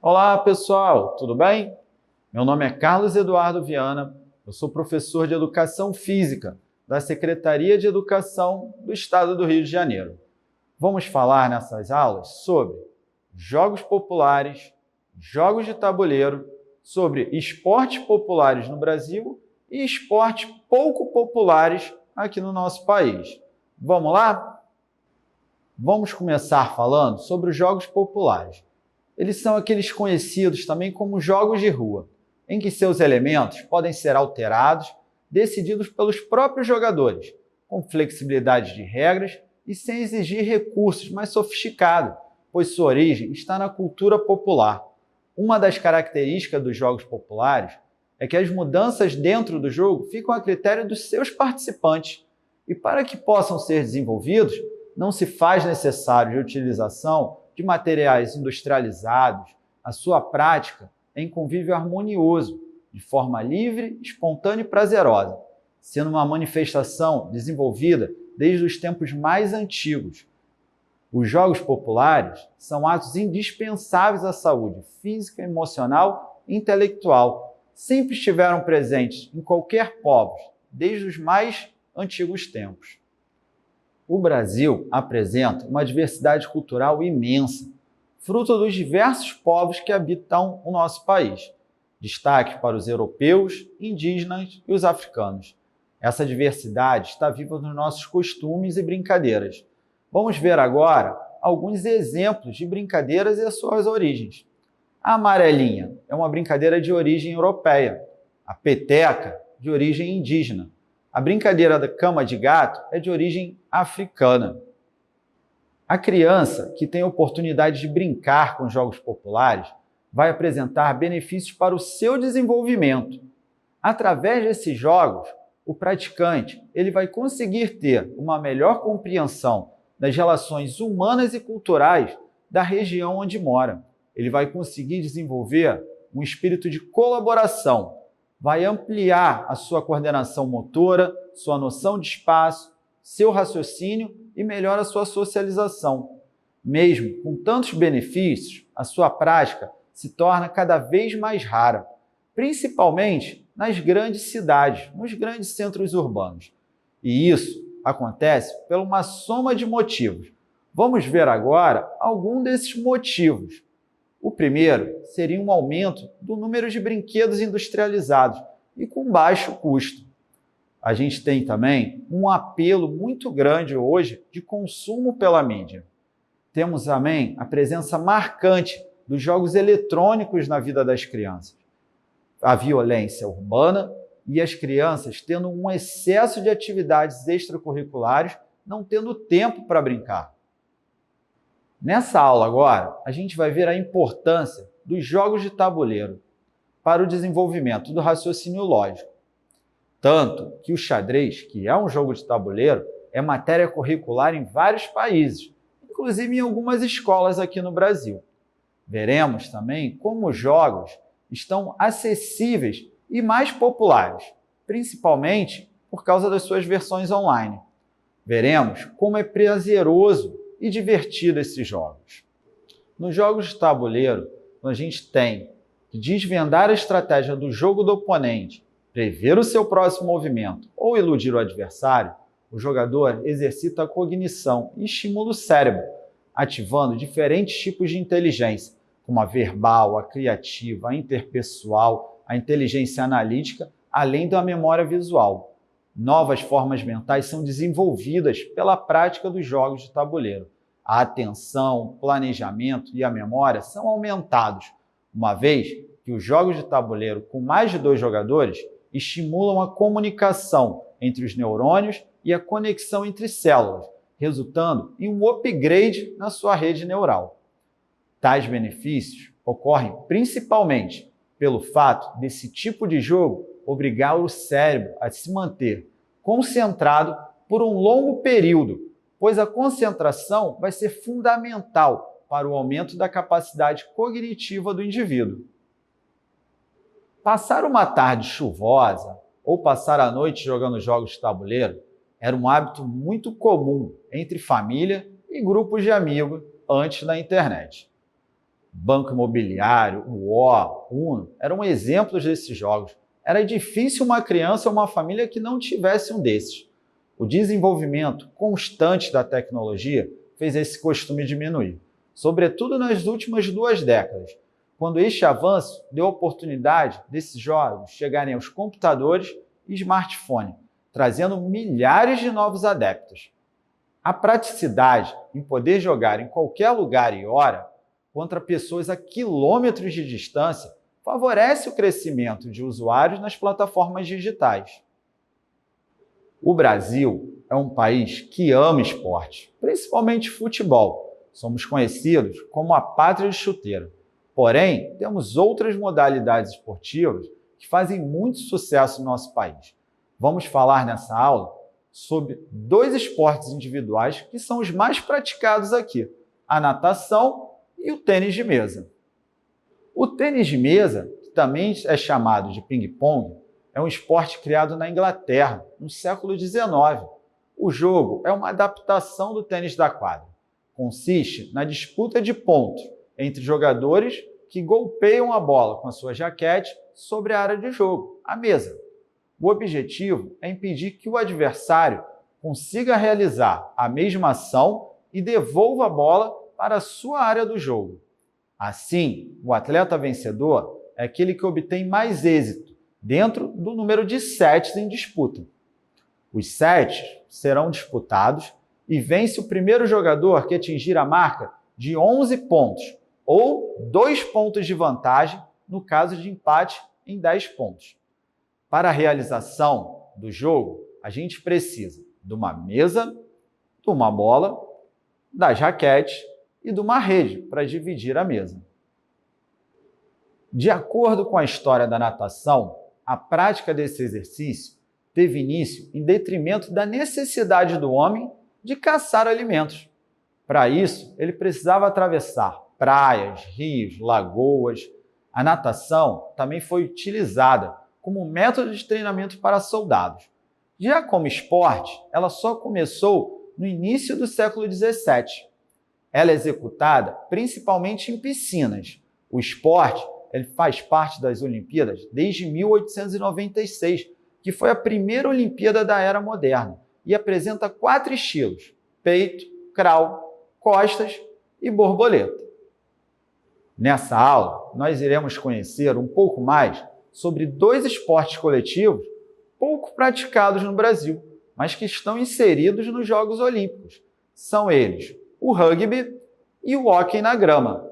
Olá, pessoal, tudo bem? Meu nome é Carlos Eduardo Viana, eu sou professor de Educação Física da Secretaria de Educação do Estado do Rio de Janeiro. Vamos falar nessas aulas sobre jogos populares, jogos de tabuleiro, sobre esportes populares no Brasil e esportes pouco populares aqui no nosso país. Vamos lá? Vamos começar falando sobre os jogos populares. Eles são aqueles conhecidos também como jogos de rua, em que seus elementos podem ser alterados, decididos pelos próprios jogadores, com flexibilidade de regras e sem exigir recursos mais sofisticados, pois sua origem está na cultura popular. Uma das características dos jogos populares é que as mudanças dentro do jogo ficam a critério dos seus participantes, e para que possam ser desenvolvidos, não se faz necessário a utilização de materiais industrializados. A sua prática é em convívio harmonioso, de forma livre, espontânea e prazerosa, sendo uma manifestação desenvolvida desde os tempos mais antigos. Os jogos populares são atos indispensáveis à saúde física, emocional e intelectual. Sempre estiveram presentes em qualquer povo, desde os mais antigos tempos. O Brasil apresenta uma diversidade cultural imensa, fruto dos diversos povos que habitam o nosso país. Destaque para os europeus, indígenas e os africanos. Essa diversidade está viva nos nossos costumes e brincadeiras. Vamos ver agora alguns exemplos de brincadeiras e as suas origens. A amarelinha é uma brincadeira de origem europeia. A peteca, de origem indígena. A brincadeira da cama de gato é de origem africana. A criança que tem a oportunidade de brincar com jogos populares vai apresentar benefícios para o seu desenvolvimento. Através desses jogos, o praticante vai conseguir ter uma melhor compreensão das relações humanas e culturais da região onde mora. Ele vai conseguir desenvolver um espírito de colaboração, vai ampliar a sua coordenação motora, sua noção de espaço, seu raciocínio e melhora a sua socialização. Mesmo com tantos benefícios, a sua prática se torna cada vez mais rara, principalmente nas grandes cidades, nos grandes centros urbanos. E isso acontece por uma soma de motivos. Vamos ver agora algum desses motivos. O primeiro seria um aumento do número de brinquedos industrializados e com baixo custo. A gente tem também um apelo muito grande hoje de consumo pela mídia. Temos também a presença marcante dos jogos eletrônicos na vida das crianças. A violência urbana e as crianças tendo um excesso de atividades extracurriculares, não tendo tempo para brincar. Nessa aula agora, a gente vai ver a importância dos jogos de tabuleiro para o desenvolvimento do raciocínio lógico. Tanto que o xadrez, que é um jogo de tabuleiro, é matéria curricular em vários países, inclusive em algumas escolas aqui no Brasil. Veremos também como os jogos estão acessíveis e mais populares, principalmente por causa das suas versões online. Veremos como é prazeroso e divertido esses jogos. Nos jogos de tabuleiro, a gente tem que desvendar a estratégia do jogo do oponente, prever o seu próximo movimento ou iludir o adversário. O jogador exercita a cognição e estimula o cérebro, ativando diferentes tipos de inteligência, como a verbal, a criativa, a interpessoal, a inteligência analítica, além da memória visual. Novas formas mentais são desenvolvidas pela prática dos jogos de tabuleiro. A atenção, o planejamento e a memória são aumentados, uma vez que os jogos de tabuleiro com mais de 2 jogadores estimulam a comunicação entre os neurônios e a conexão entre células, resultando em um upgrade na sua rede neural. Tais benefícios ocorrem principalmente pelo fato desse tipo de jogo obrigar o cérebro a se manter concentrado por um longo período, pois a concentração vai ser fundamental para o aumento da capacidade cognitiva do indivíduo. Passar uma tarde chuvosa ou passar a noite jogando jogos de tabuleiro era um hábito muito comum entre família e grupos de amigos antes da internet. Banco Imobiliário, War, Uno eram exemplos desses jogos. Era difícil uma criança ou uma família que não tivesse um desses. O desenvolvimento constante da tecnologia fez esse costume diminuir, sobretudo nas últimas 2 décadas, quando este avanço deu oportunidade desses jogos chegarem aos computadores e smartphone, trazendo milhares de novos adeptos. A praticidade em poder jogar em qualquer lugar e hora, contra pessoas a quilômetros de distância, favorece o crescimento de usuários nas plataformas digitais. O Brasil é um país que ama esporte, principalmente futebol. Somos conhecidos como a pátria de chuteira. Porém, temos outras modalidades esportivas que fazem muito sucesso no nosso país. Vamos falar nessa aula sobre 2 esportes individuais que são os mais praticados aqui: a natação e o tênis de mesa. O tênis de mesa, que também é chamado de ping-pong, é um esporte criado na Inglaterra, no século XIX. O jogo é uma adaptação do tênis da quadra. Consiste na disputa de pontos entre jogadores que golpeiam a bola com a sua jaquete sobre a área de jogo, a mesa. O objetivo é impedir que o adversário consiga realizar a mesma ação e devolva a bola para a sua área do jogo. Assim, o atleta vencedor é aquele que obtém mais êxito dentro do número de sets em disputa. Os sets serão disputados e vence o primeiro jogador que atingir a marca de 11 pontos, ou 2 pontos de vantagem no caso de empate em 10 pontos. Para a realização do jogo, a gente precisa de uma mesa, de uma bola, das raquetes e de uma rede para dividir a mesa. De acordo com a história da natação, a prática desse exercício teve início em detrimento da necessidade do homem de caçar alimentos. Para isso, ele precisava atravessar praias, rios, lagoas. A natação também foi utilizada como método de treinamento para soldados. Já como esporte, ela só começou no início do século XVII. Ela é executada principalmente em piscinas. O esporte ele faz parte das Olimpíadas desde 1896, que foi a primeira Olimpíada da era moderna, e apresenta 4 estilos: peito, crawl, costas e borboleta. Nessa aula, nós iremos conhecer um pouco mais sobre 2 esportes coletivos pouco praticados no Brasil, mas que estão inseridos nos Jogos Olímpicos. São eles o rugby e o hóquei na grama.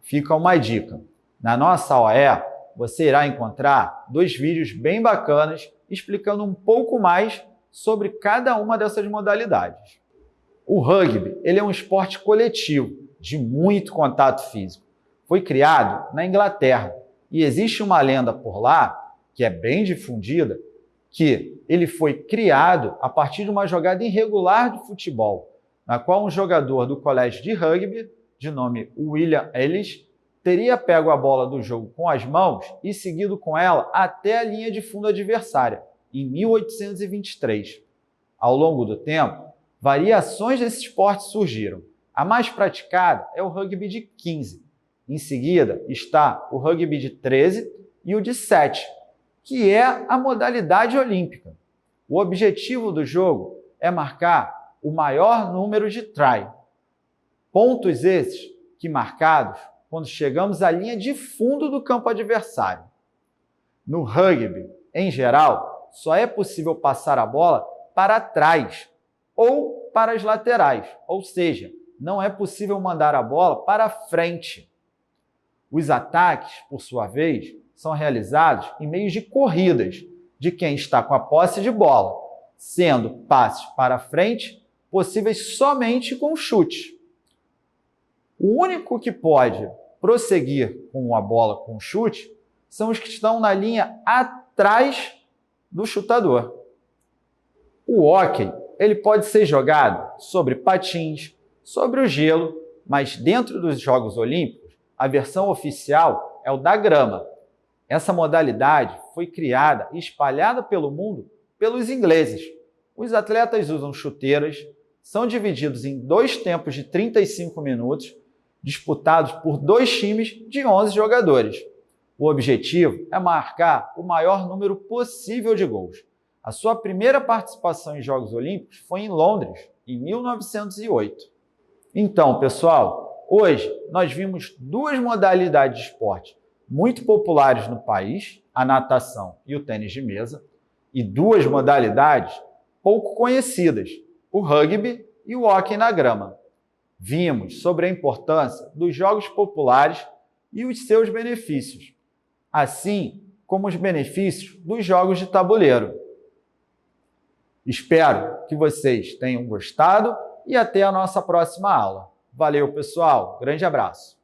Fica uma dica: na nossa OE, você irá encontrar 2 vídeos bem bacanas explicando um pouco mais sobre cada uma dessas modalidades. O rugby ele é um esporte coletivo, de muito contato físico. Foi criado na Inglaterra e existe uma lenda por lá, que é bem difundida, que ele foi criado a partir de uma jogada irregular de futebol, na qual um jogador do colégio de rugby, de nome William Ellis, teria pego a bola do jogo com as mãos e seguido com ela até a linha de fundo adversária, em 1823. Ao longo do tempo, variações desse esporte surgiram. A mais praticada é o rugby de 15. Em seguida está o rugby de 13 e o de 7, que é a modalidade olímpica. O objetivo do jogo é marcar o maior número de try. Pontos esses que marcados quando chegamos à linha de fundo do campo adversário. No rugby, em geral, só é possível passar a bola para trás ou para as laterais, ou seja, não é possível mandar a bola para frente. Os ataques, por sua vez, são realizados em meios de corridas de quem está com a posse de bola, sendo passes para frente possíveis somente com chute. O único que pode prosseguir com a bola com chute são os que estão na linha atrás do chutador. O hóquei ele pode ser jogado sobre patins, sobre o gelo, mas dentro dos Jogos Olímpicos, a versão oficial é o da grama. Essa modalidade foi criada e espalhada pelo mundo pelos ingleses. Os atletas usam chuteiras, são divididos em 2 tempos de 35 minutos disputados por 2 times de 11 jogadores. O objetivo é marcar o maior número possível de gols. A sua primeira participação em Jogos Olímpicos foi em Londres, em 1908. Então, pessoal, hoje nós vimos 2 modalidades de esporte muito populares no país, a natação e o tênis de mesa, e 2 modalidades pouco conhecidas, o rugby e o hóquei na grama. Vimos sobre a importância dos jogos populares e os seus benefícios, assim como os benefícios dos jogos de tabuleiro. Espero que vocês tenham gostado e até a nossa próxima aula. Valeu, pessoal! Grande abraço!